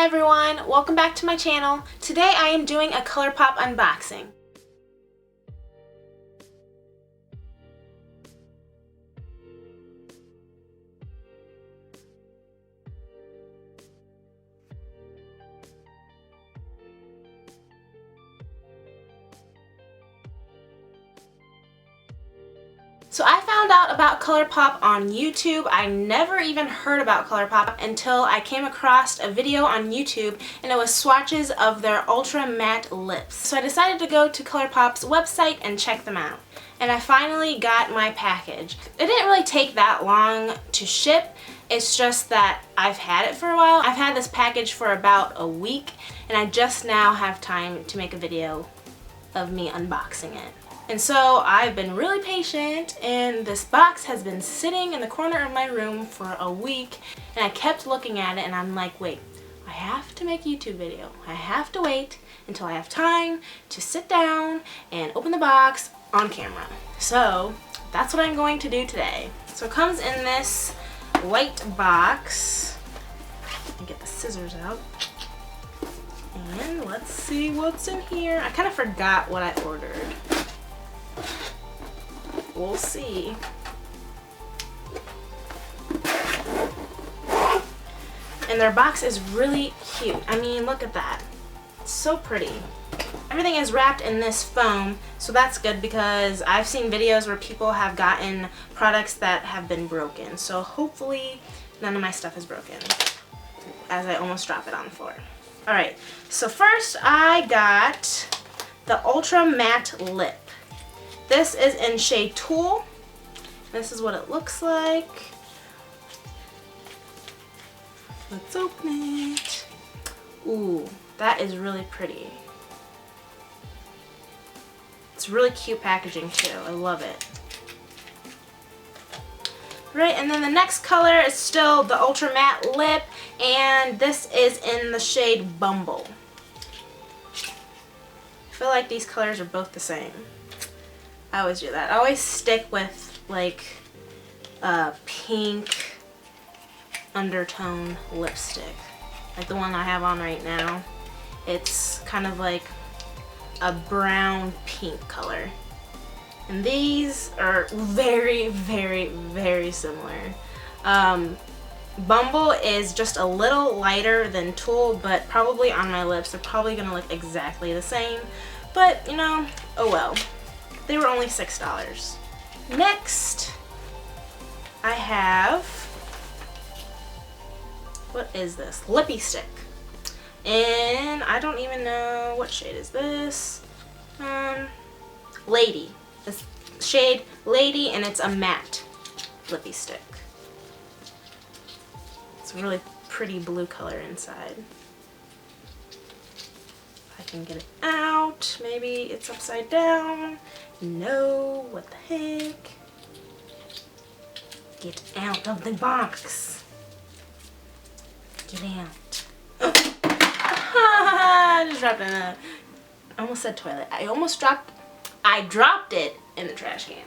Hi everyone, welcome back to my channel. Today I am doing a Colourpop unboxing. So I found out about Colourpop on YouTube. I never even heard about Colourpop until I came across a video on YouTube, and it was swatches of their ultra matte lips. So I decided to go to Colourpop's website and check them out. And I finally got my package. It didn't really take that long to ship. It's just that I've had it for a while. I've had this package for about a week, and I just now have time to make a video of me unboxing it. And so I've been really patient, and this box has been sitting in the corner of my room for a week, and I kept looking at it and I'm like, wait, I have to make a YouTube video. I have to wait until I have time to sit down and open the box on camera. So that's what I'm going to do today. So it comes in this white box. Let me get the scissors out. And let's see what's in here. I kind of forgot what I ordered. We'll see. And their box is really cute. I mean, look at that. It's so pretty. Everything is wrapped in this foam, so that's good because I've seen videos where people have gotten products that have been broken. So hopefully none of my stuff is broken, as I almost drop it on the floor. Alright, so first I got the Ultra Matte Lip. This is in shade Tulle. This is what it looks like. Let's open it. Ooh, that is really pretty. It's really cute packaging too. I love it. Right, and then the next color is still the Ultra Matte Lip, and this is in the shade Bumble. I feel like these colors are both the same. I always do that. I always stick with like a pink undertone lipstick. Like the one I have on right now. It's kind of like a brown pink color. And these are very, very, very similar. Bumble is just a little lighter than Tulle, but probably on my lips they're probably gonna look exactly the same. But you know, oh well. They were only $6. Next, I have, what is this? Lippy Stick. And I don't even know, what shade is this? Lady. This shade Lady, and it's a matte lippy stick. It's a really pretty blue color inside. I can get it out. Maybe it's upside down. No, what the heck? Get out of the box. Get out. Oh. I just dropped it in a, I almost said toilet. I dropped it in the trash can.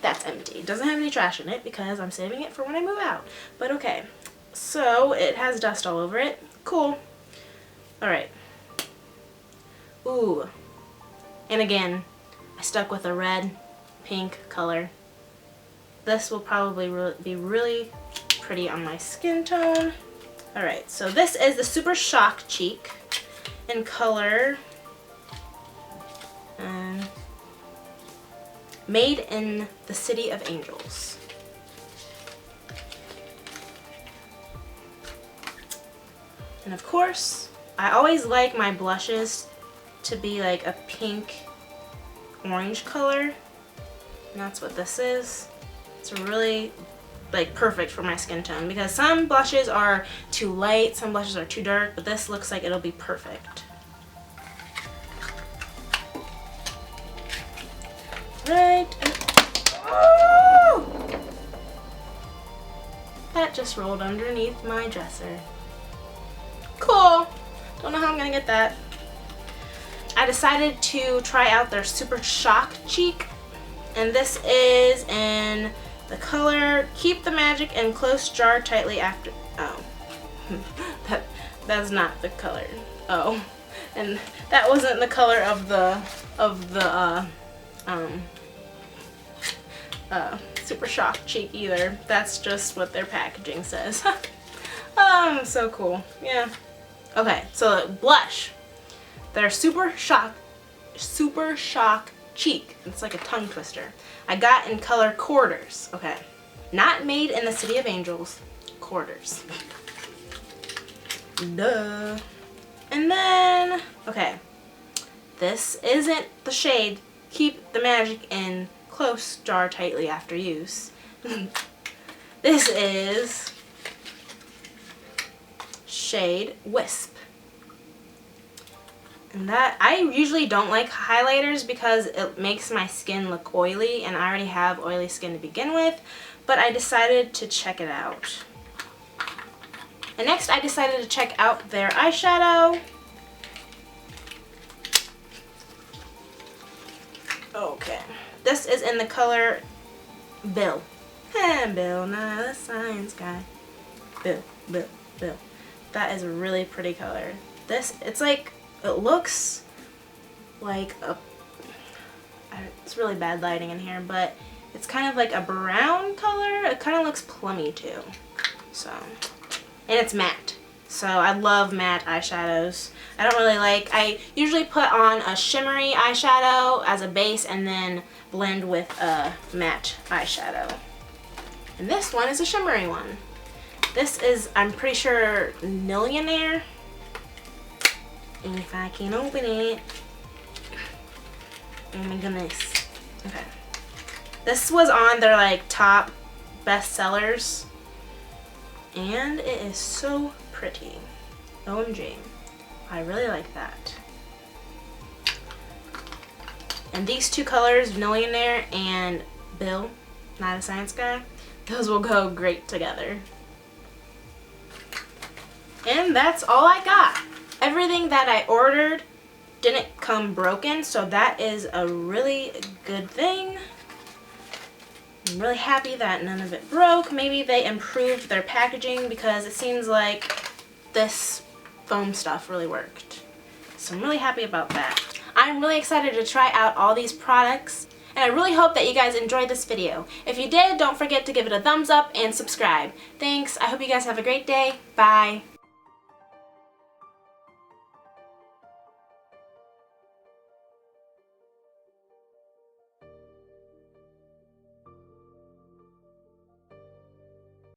That's empty. It doesn't have any trash in it because I'm saving it for when I move out. But okay. So it has dust all over it. Cool. Alright. Ooh. And again, I stuck with a red, pink color. This will probably be really pretty on my skin tone. Alright, so this is the Super Shock Cheek in color Made in the City of Angels. And of course, I always like my blushes to be like a pink orange color, and that's what this is. It's really like perfect for my skin tone because some blushes are too light, some blushes are too dark, but this looks like it'll be perfect. Right, oh! That just rolled underneath my dresser. Cool. Don't know how I'm gonna get that. I decided to try out their Super Shock Cheek, and this is in the color Keep the Magic and Close Jar Tightly After. Oh, that's not the color. Oh, and that wasn't the color of the Super Shock cheek either. That's just what their packaging says. So cool. Yeah. Okay, so blush. They're Super Shock cheek. It's like a tongue twister. I got in color Quarters. Okay. Not made in the City of Angels. Quarters. Duh. And then, okay. This isn't the shade Keep the Magic in Close, jar tightly after use. This is shade Wisp. And that, I usually don't like highlighters because it makes my skin look oily, and I already have oily skin to begin with, but I decided to check it out. And next I decided to check out their eyeshadow. Okay. This is in the color Bill. Bill, not a science guy. Bill. That is a really pretty color. This, it's like, it looks like a, it's really bad lighting in here, but it's kind of like a brown color. It kind of looks plummy too. So, and it's matte. So I love matte eyeshadows. I don't really like, I usually put on a shimmery eyeshadow as a base and then blend with a matte eyeshadow. And this one is a shimmery one. This is, I'm pretty sure, Millionaire. If I can open it. Oh my goodness. Okay. This was on their like top bestsellers. And it is so pretty. OMG. I really like that. And these two colors, Millionaire and Bill, Not a Science Guy, those will go great together. And that's all I got. Everything that I ordered didn't come broken, so that is a really good thing. I'm really happy that none of it broke. Maybe they improved their packaging because it seems like this foam stuff really worked. So I'm really happy about that. I'm really excited to try out all these products, and I really hope that you guys enjoyed this video. If you did, don't forget to give it a thumbs up and subscribe. Thanks. I hope you guys have a great day. Bye.